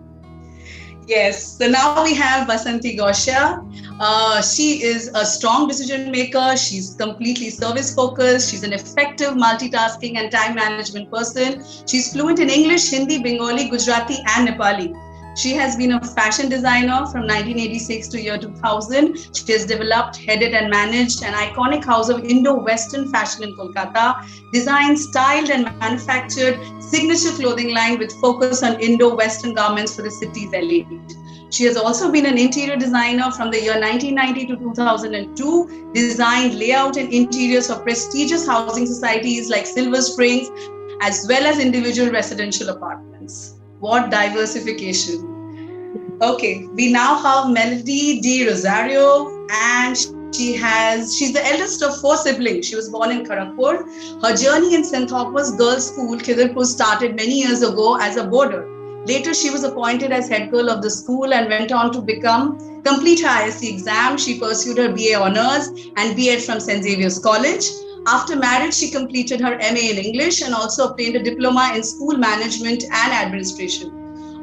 Speaker 4: Yes, so now we have Basanti Gosha. She is a strong decision maker. She's completely service focused. She's an effective multitasking and time management person. She's fluent in English, Hindi, Bengali, Gujarati, and Nepali. She has been a fashion designer from 1986 to year 2000. She has developed, headed, and managed an iconic house of Indo-Western fashion in Kolkata, designed, styled, and manufactured signature clothing line with focus on Indo-Western garments for the city's elite. She has also been an interior designer from the year 1990 to 2002, designed layout and interiors for prestigious housing societies like Silver Springs, as well as individual residential apartments. What diversification. Okay, we now have Melody D. Rosario, and she's the eldest of 4 siblings. She was born in Kharagpur. Her journey in St. Thomas Girls' School, Khidirpur, started many years ago as a boarder. Later, she was appointed as head girl of the school and went on to complete her ISC exam. She pursued her BA Honours and B.Ed from St. Xavier's College. After marriage, she completed her MA in English and also obtained a diploma in school management and administration.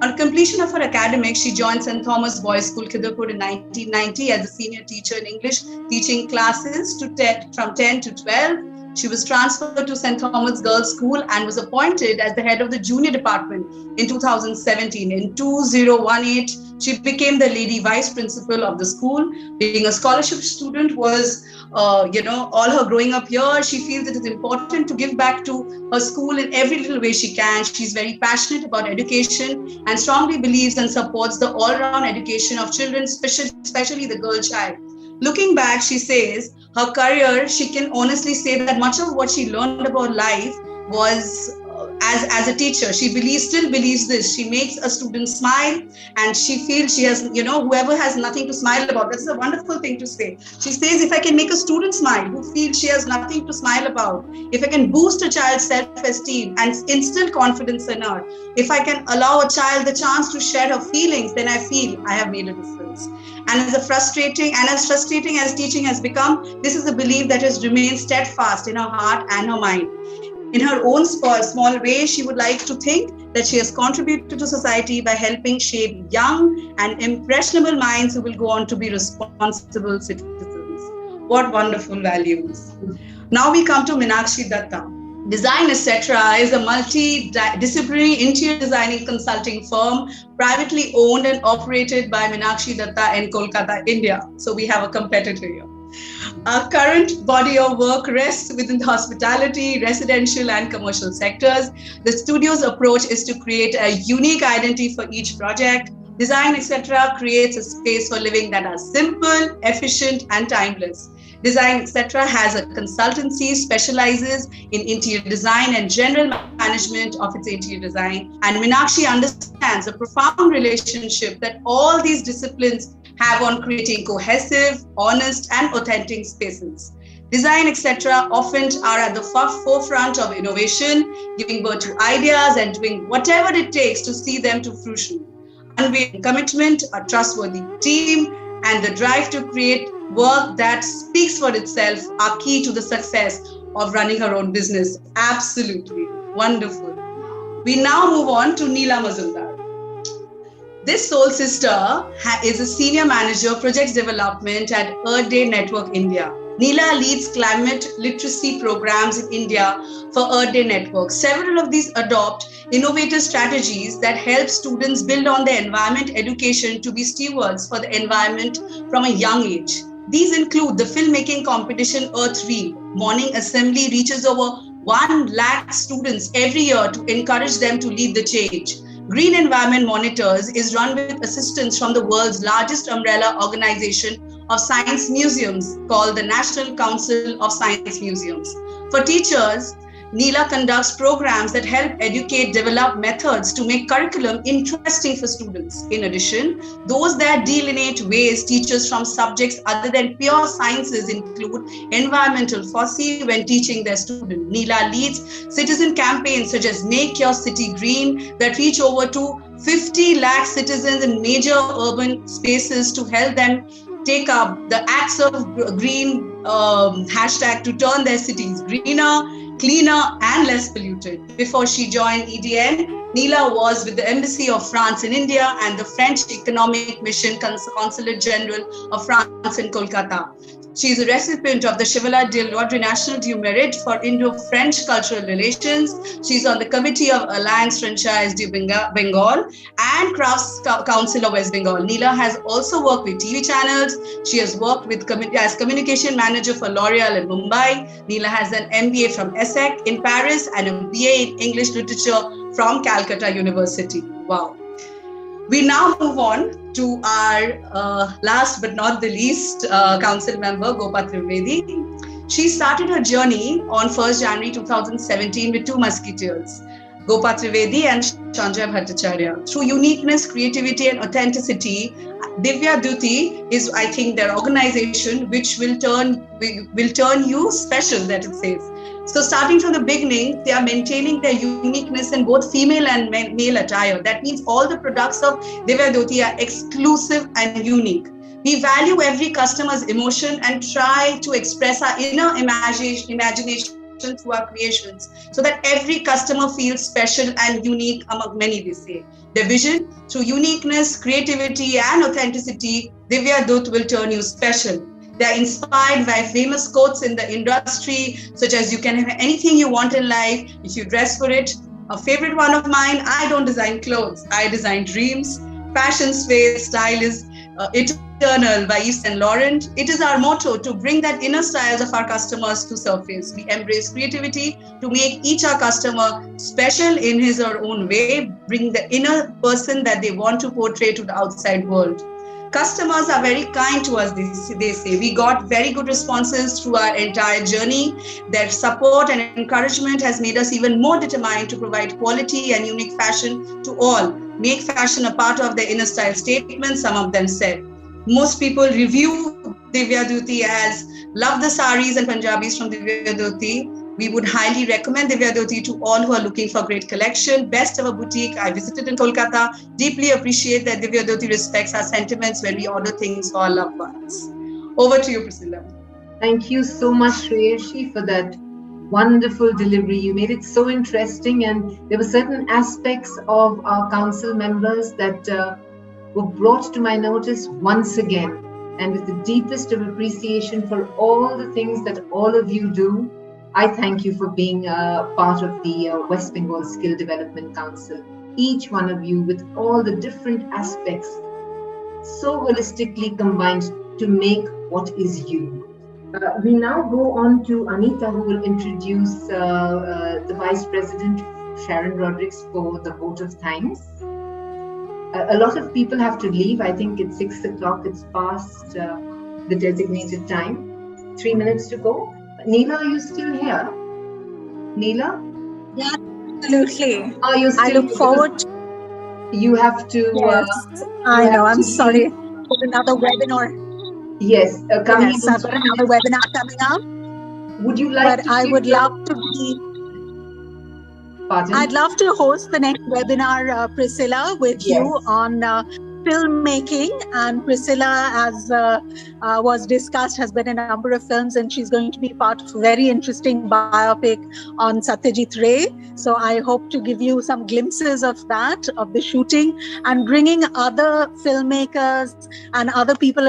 Speaker 4: On completion of her academics, she joined St. Thomas Boys' School, Khidirpur in 1990 as a senior teacher in English, teaching classes from 10 to 12. She was transferred to St. Thomas Girls' School and was appointed as the head of the junior department in 2017. In 2018, she became the lady vice principal of the school. Being a scholarship student was, all her growing up here, she feels it is important to give back to her school in every little way she can. She's very passionate about education and strongly believes and supports the all-round education of children, especially the girl child. Looking back, she says, her career, she can honestly say that much of what she learned about life was as a teacher. She still believes this. She makes a student smile, and she feels she has, whoever has nothing to smile about. That's a wonderful thing to say. She says, if I can make a student smile who feels she has nothing to smile about, if I can boost a child's self-esteem and instill confidence in her, if I can allow a child the chance to share her feelings, then I feel I have made a difference. And as frustrating as teaching has become, this is a belief that has remained steadfast in her heart and her mind. In her own small way, she would like to think that she has contributed to society by helping shape young and impressionable minds who will go on to be responsible citizens. What wonderful values. Now we come to Meenakshi Datta. Design Etc. is a multidisciplinary interior designing consulting firm, privately owned and operated by Meenakshi Datta in Kolkata, India. So we have a competitor here. Our current body of work rests within the hospitality, residential and commercial sectors. The studio's approach is to create a unique identity for each project. Design Etc. creates a space for living that are simple, efficient and timeless. Design Etc. has a consultancy, specializes in interior design and general management of its interior design. And Meenakshi understands the profound relationship that all these disciplines have on creating cohesive, honest and authentic spaces. Design Etc. often are at the forefront of innovation, giving birth to ideas and doing whatever it takes to see them to fruition. Unwavering commitment, a trustworthy team, and the drive to create work that speaks for itself are key to the success of running her own business. Absolutely wonderful. We now move on to Neela Mazumdar. This soul sister is a senior manager projects development at Earth Day Network India. Neela leads climate literacy programs in India for Earth Day Network. Several of these adopt innovative strategies that help students build on their environment education to be stewards for the environment from a young age. These include the filmmaking competition Earth Reel. Morning Assembly reaches over 1 lakh students every year to encourage them to lead the change. Green Environment Monitors is run with assistance from the world's largest umbrella organization of science museums called the National Council of Science Museums. For teachers, Neela conducts programs that help educate, develop methods to make curriculum interesting for students. In addition, those that delineate ways teachers from subjects other than pure sciences include environmental foci when teaching their students. Neela leads citizen campaigns such as Make Your City Green that reach over to 50 lakh citizens in major urban spaces to help them take up the acts of green hashtag to turn their cities greener, cleaner and less polluted. Before she joined EDN, Neela was with the Embassy of France in India and the French Economic Mission Consulate General of France in Kolkata. She is a recipient of the Chevalier de l'Ordre National du Mérite for Indo-French Cultural Relations. She is on the Committee of Alliance Franchise du Bengal and Crafts Council of West Bengal. Neela has also worked with TV channels. She has worked with as communication manager for L'Oreal in Mumbai. Neela has an MBA from ESSEC in Paris and a BA in English Literature from Calcutta University. Wow. We now move on to our last but not the least council member, Gopa Trivedi. She started her journey on 1st January 2017 with 2 musketeers, Gopa Trivedi and Sanjay Bhattacharya. Through uniqueness, creativity and authenticity, Divya Duti is, I think, their organization which will turn you special, that it says. So starting from the beginning, they are maintaining their uniqueness in both female and male attire. That means all the products of Divya Duti are exclusive and unique. We value every customer's emotion and try to express our inner imagination through our creations so that every customer feels special and unique among many, they say. Their vision, through uniqueness, creativity and authenticity, Divya Duti will turn you special. They are inspired by famous quotes in the industry, such as you can have anything you want in life if you dress for it. A favorite one of mine, I don't design clothes, I design dreams. Fashion space style is eternal by Yves Saint Laurent. It is our motto to bring that inner styles of our customers to surface. We embrace creativity to make each our customer special in his or her own way, bring the inner person that they want to portray to the outside world. Customers are very kind to us, they say. We got very good responses through our entire journey. Their support and encouragement has made us even more determined to provide quality and unique fashion to all. Make fashion a part of their inner style statement, some of them said. Most people review Divya Dhyoti as love the saris and Punjabis from Divya Dhyoti. We would highly recommend Divya Dhyoti to all who are looking for great collection. Best ever boutique I visited in Kolkata. Deeply appreciate that Divya Dhyoti respects our sentiments when we order things for our loved ones. Over to you, Priscilla.
Speaker 1: Thank you so much, Shreyashi, for that wonderful delivery. You made it so interesting, and there were certain aspects of our council members that were brought to my notice once again. And with the deepest of appreciation for all the things that all of you do, I thank you for being part of the West Bengal Skill Development Council. Each one of you with all the different aspects so holistically combined to make what is you. We now go on to Anita, who will introduce the Vice President, Sharon Rodrigues, for the vote of thanks. A lot of people have to leave. I think it's 6 o'clock. It's past the designated time. 3 minutes to go. Neela, are you still here? Neela?
Speaker 10: Yeah, absolutely.
Speaker 1: Are you still
Speaker 10: I look forward.
Speaker 1: You have to.
Speaker 10: Yes, I know. I'm sorry. For another webinar.
Speaker 1: Yes, coming.
Speaker 10: Yes, I've got another webinar coming up.
Speaker 1: Would you like?
Speaker 10: But I would love to be.
Speaker 1: Pardon?
Speaker 10: I'd love to host the next webinar, Priscilla, with you on filmmaking. And Priscilla, as was discussed, has been in a number of films, and she's going to be part of a very interesting biopic on Satyajit Ray. So I hope to give you some glimpses of that, of the shooting, and bringing other filmmakers and other people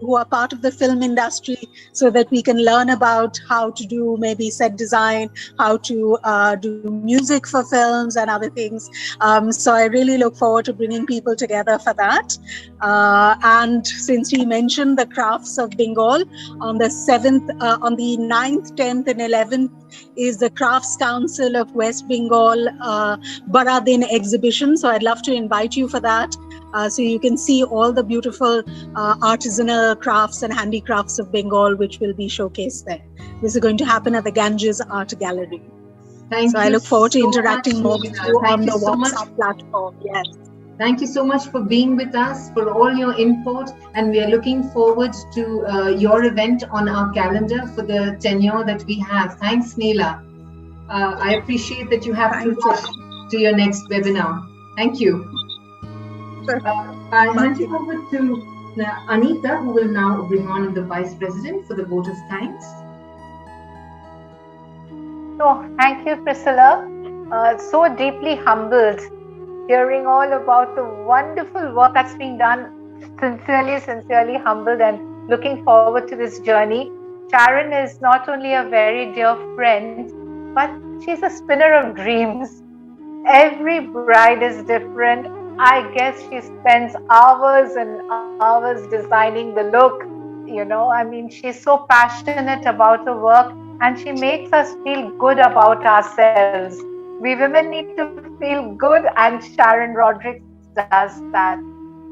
Speaker 10: who are part of the film industry, so that we can learn about how to do maybe set design, how to do music for films and other things. So I really look forward to bringing people together for that. And since he mentioned the crafts of Bengal, on the 9th, 10th and 11th is the Crafts Council of West Bengal Baradin exhibition. So I'd love to invite you for that. So you can see all the beautiful artisanal crafts and handicrafts of Bengal, which will be showcased there. This is going to happen at the Ganges Art Gallery.
Speaker 1: So
Speaker 10: I look forward to interacting more with you on the WhatsApp platform. Yes.
Speaker 1: Thank you so much for being with us, for all your input, and we are looking forward to your event on our calendar for the tenure that we have. Thanks, Neela. I appreciate that you have to push to your next webinar. Thank you.
Speaker 10: Sure.
Speaker 1: I'll hand you over to Anita, who will now bring on the Vice President for the vote of thanks.
Speaker 2: So, thank you, Priscilla. So deeply humbled hearing all about the wonderful work that's being done. Sincerely humbled and looking forward to this journey. Sharon is not only a very dear friend, but she's a spinner of dreams. Every bride is different. I guess she spends hours and hours designing the look. You know, I mean, she's so passionate about her work, and she makes us feel good about ourselves. We women need to feel good, and Sharon Rodrigues does that.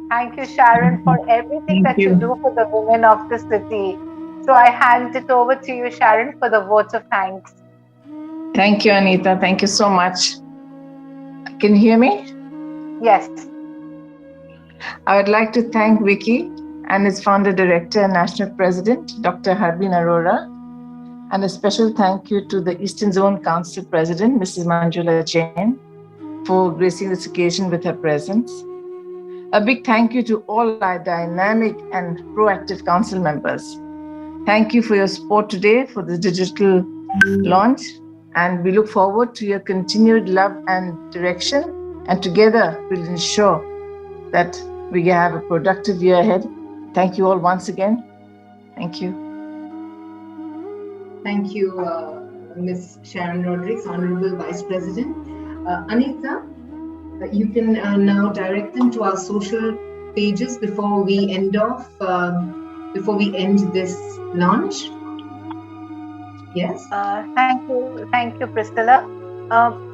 Speaker 2: Thank you, Sharon, for everything that you do for the women of the city. So I hand it over to you, Sharon, for the vote of thanks.
Speaker 11: Thank you, Anita. Thank you so much. Can you hear me?
Speaker 2: Yes.
Speaker 11: I would like to thank Vicky and its founder, director, and national president, Dr. Harbin Arora. And a special thank you to the Eastern Zone Council President, Mrs. Manjula Jain, for gracing this occasion with her presence. A big thank you to all our dynamic and proactive council members. Thank you for your support today for the digital launch, and we look forward to your continued love and direction, and together we'll ensure that we have a productive year ahead. Thank you all once again. Thank you.
Speaker 1: Thank you, Ms. Sharon Rodrigues, Honorable Vice President. Anita, you can now direct them to our social pages before we end this launch. Yes.
Speaker 2: Thank you, Priscilla.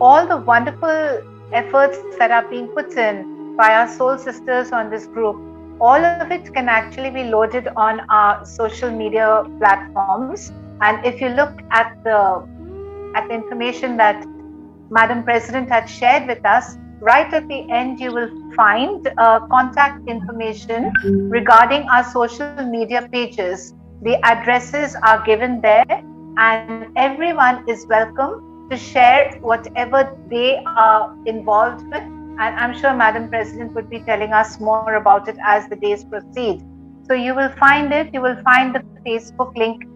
Speaker 2: All the wonderful efforts that are being put in by our soul sisters on this group All of it can actually be loaded on our social media platforms. And if you look at the information that Madam President had shared with us, right at the end, you will find contact information regarding our social media pages. The addresses are given there, and everyone is welcome to share whatever they are involved with. And I'm sure Madam President would be telling us more about it as the days proceed. So you will find it. You will find the Facebook link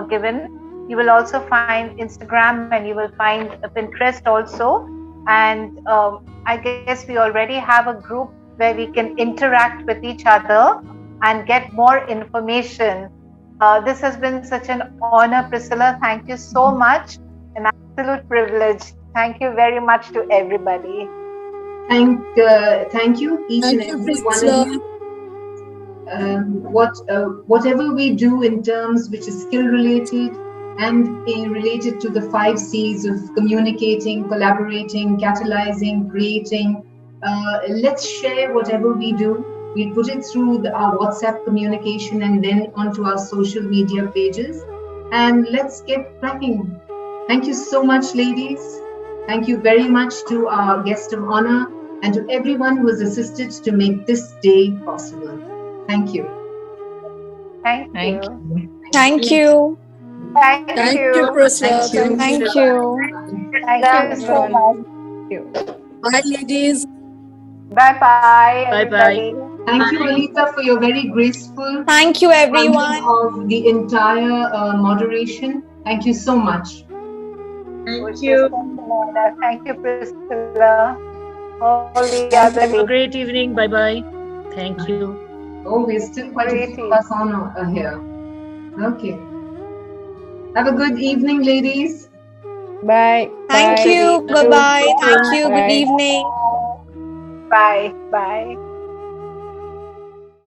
Speaker 2: given. You will also find Instagram, and you will find Pinterest also. And I guess we already have a group where we can interact with each other and get more information. This has been such an honor, Priscilla. Thank you so much. An absolute privilege. Thank you very much to everybody.
Speaker 1: Thank you, each and every one of you. Whatever we do in terms which is skill related and related to the 5 C's of communicating, collaborating, catalyzing, creating, let's share whatever we do. We put it through our WhatsApp communication and then onto our social media pages, and let's get cracking. Thank you so much, ladies. Thank you very much to our guest of honor and to everyone who has assisted to make this day possible. Thank you.
Speaker 2: Thank you.
Speaker 7: Thank you.
Speaker 2: Thank you,
Speaker 7: Priscilla.
Speaker 2: Thank you so much.
Speaker 9: Bye, ladies.
Speaker 2: Bye-bye.
Speaker 3: Bye-bye.
Speaker 1: Thank you, Alita, for your very graceful.
Speaker 7: Thank you, everyone.
Speaker 1: Of the entire moderation. Thank you so much.
Speaker 2: Thank you. Thank you, Priscilla. All the other
Speaker 3: Have a great evening. Bye-bye. Thank you.
Speaker 1: Oh, we're still quite a few of us on here. Okay. Have a good evening, ladies.
Speaker 12: Bye.
Speaker 7: Thank you. Bye-bye. Thank you. Good evening.
Speaker 2: Bye. Bye.